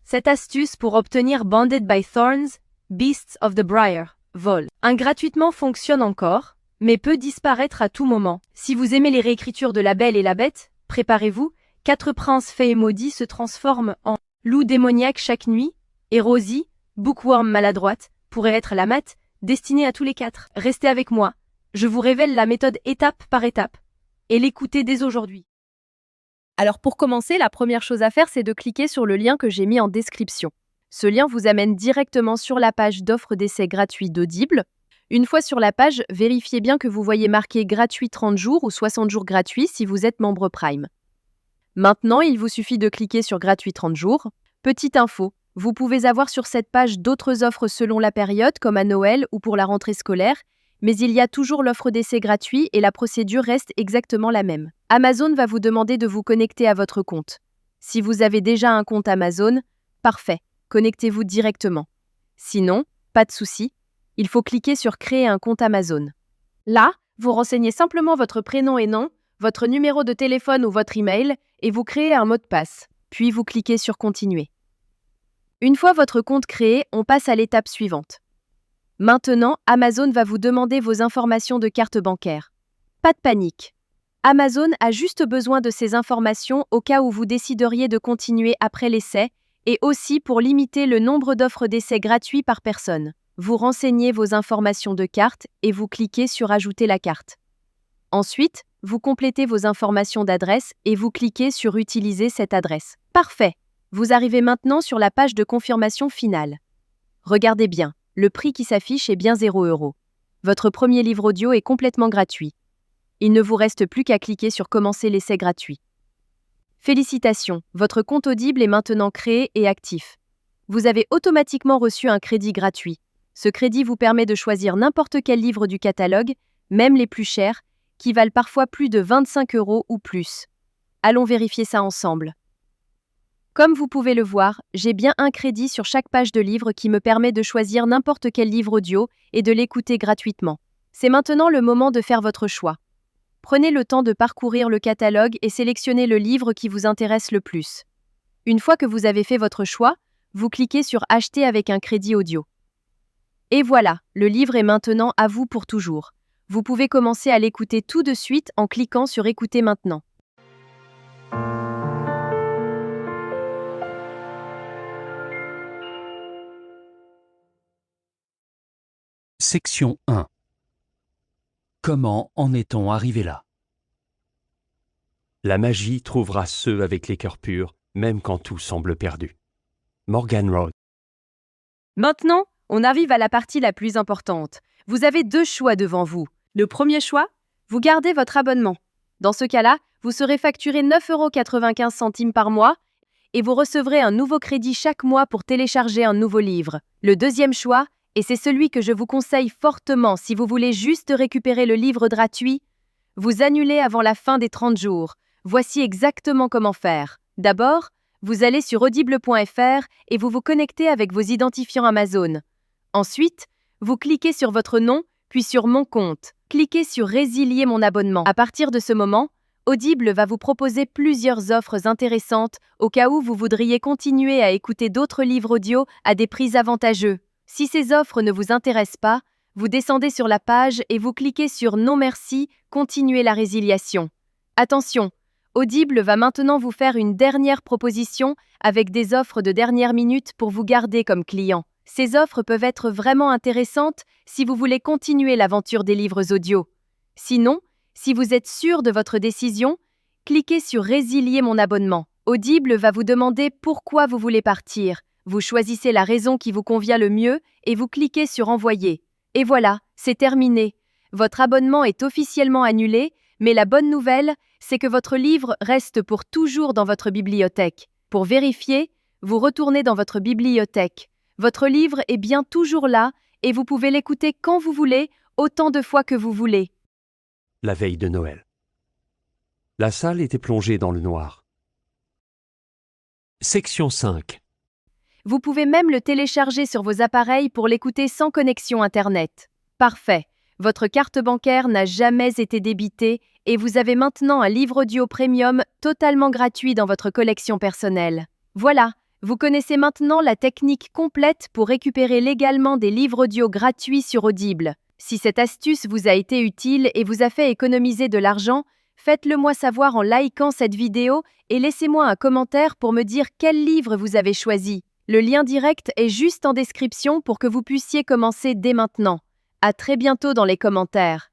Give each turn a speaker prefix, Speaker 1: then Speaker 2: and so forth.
Speaker 1: Cette astuce pour obtenir Bonded by Thorns, Beasts of the Briar, Vol. Gratuitement fonctionne encore, mais peut disparaître à tout moment. Si vous aimez les réécritures de La Belle et la Bête, préparez-vous, 4 princes fées et maudits se transforment en loup démoniaque chaque nuit, et Rosie, bookworm maladroite, pourrait être la mat, destinée à tous les 4. Restez avec moi, je vous révèle la méthode étape par étape, et l'écoutez dès aujourd'hui.
Speaker 2: Alors pour commencer, la première chose à faire, c'est de cliquer sur le lien que j'ai mis en description. Ce lien vous amène directement sur la page d'offre d'essai gratuit d'Audible. Une fois sur la page, vérifiez bien que vous voyez marqué gratuit 30 jours ou 60 jours gratuits si vous êtes membre Prime. Maintenant, il vous suffit de cliquer sur gratuit 30 jours. Petite info, vous pouvez avoir sur cette page d'autres offres selon la période, comme à Noël ou pour la rentrée scolaire, mais il y a toujours l'offre d'essai gratuit et la procédure reste exactement la même. Amazon va vous demander de vous connecter à votre compte. Si vous avez déjà un compte Amazon, parfait, connectez-vous directement. Sinon, pas de souci, il faut cliquer sur Créer un compte Amazon. Là, vous renseignez simplement votre prénom et nom, votre numéro de téléphone ou votre email et vous créez un mot de passe. Puis vous cliquez sur Continuer. Une fois votre compte créé, on passe à l'étape suivante. Maintenant, Amazon va vous demander vos informations de carte bancaire. Pas de panique. Amazon a juste besoin de ces informations au cas où vous décideriez de continuer après l'essai et aussi pour limiter le nombre d'offres d'essai gratuits par personne. Vous renseignez vos informations de carte et vous cliquez sur Ajouter la carte. Ensuite, vous complétez vos informations d'adresse et vous cliquez sur Utiliser cette adresse. Parfait. Vous arrivez maintenant sur la page de confirmation finale. Regardez bien. Le prix qui s'affiche est bien 0 €. Votre premier livre audio est complètement gratuit. Il ne vous reste plus qu'à cliquer sur Commencer l'essai gratuit. Félicitations, votre compte Audible est maintenant créé et actif. Vous avez automatiquement reçu un crédit gratuit. Ce crédit vous permet de choisir n'importe quel livre du catalogue, même les plus chers, qui valent parfois plus de 25 € ou plus. Allons vérifier ça ensemble. Comme vous pouvez le voir, j'ai bien un crédit sur chaque page de livre qui me permet de choisir n'importe quel livre audio et de l'écouter gratuitement. C'est maintenant le moment de faire votre choix. Prenez le temps de parcourir le catalogue et sélectionnez le livre qui vous intéresse le plus. Une fois que vous avez fait votre choix, vous cliquez sur Acheter avec un crédit audio. Et voilà, le livre est maintenant à vous pour toujours. Vous pouvez commencer à l'écouter tout de suite en cliquant sur Écouter maintenant.
Speaker 3: Section 1. Comment en est-on arrivé là? La magie trouvera ceux avec les cœurs purs, même quand tout semble perdu. Morgan Road.
Speaker 2: Maintenant, on arrive à la partie la plus importante. Vous avez 2 choix devant vous. Le premier choix, vous gardez votre abonnement. Dans ce cas-là, vous serez facturé 9,95 € par mois et vous recevrez un nouveau crédit chaque mois pour télécharger un nouveau livre. Le deuxième choix, et c'est celui que je vous conseille fortement si vous voulez juste récupérer le livre gratuit, vous annulez avant la fin des 30 jours. Voici exactement comment faire. D'abord, vous allez sur audible.fr et vous vous connectez avec vos identifiants Amazon. Ensuite, vous cliquez sur votre nom, puis sur Mon compte. Cliquez sur Résilier mon abonnement. À partir de ce moment, Audible va vous proposer plusieurs offres intéressantes au cas où vous voudriez continuer à écouter d'autres livres audio à des prix avantageux. Si ces offres ne vous intéressent pas, vous descendez sur la page et vous cliquez sur Non merci, continuez la résiliation. Attention, Audible va maintenant vous faire une dernière proposition avec des offres de dernière minute pour vous garder comme client. Ces offres peuvent être vraiment intéressantes si vous voulez continuer l'aventure des livres audio. Sinon, si vous êtes sûr de votre décision, cliquez sur Résilier mon abonnement. Audible va vous demander pourquoi vous voulez partir. Vous choisissez la raison qui vous convient le mieux et vous cliquez sur Envoyer. Et voilà, c'est terminé. Votre abonnement est officiellement annulé, mais la bonne nouvelle, c'est que votre livre reste pour toujours dans votre bibliothèque. Pour vérifier, vous retournez dans votre bibliothèque. Votre livre est bien toujours là et vous pouvez l'écouter quand vous voulez, autant de fois que vous voulez.
Speaker 3: La veille de Noël. La salle était plongée dans le noir. Section 5.
Speaker 2: Vous pouvez même le télécharger sur vos appareils pour l'écouter sans connexion Internet. Parfait. Votre carte bancaire n'a jamais été débitée et vous avez maintenant un livre audio premium totalement gratuit dans votre collection personnelle. Voilà, Vous connaissez maintenant la technique complète pour récupérer légalement des livres audio gratuits sur Audible. Si cette astuce vous a été utile et vous a fait économiser de l'argent, faites-le moi savoir en likant cette vidéo et laissez-moi un commentaire pour me dire quel livre vous avez choisi. Le lien direct est juste en description pour que vous puissiez commencer dès maintenant. À très bientôt dans les commentaires.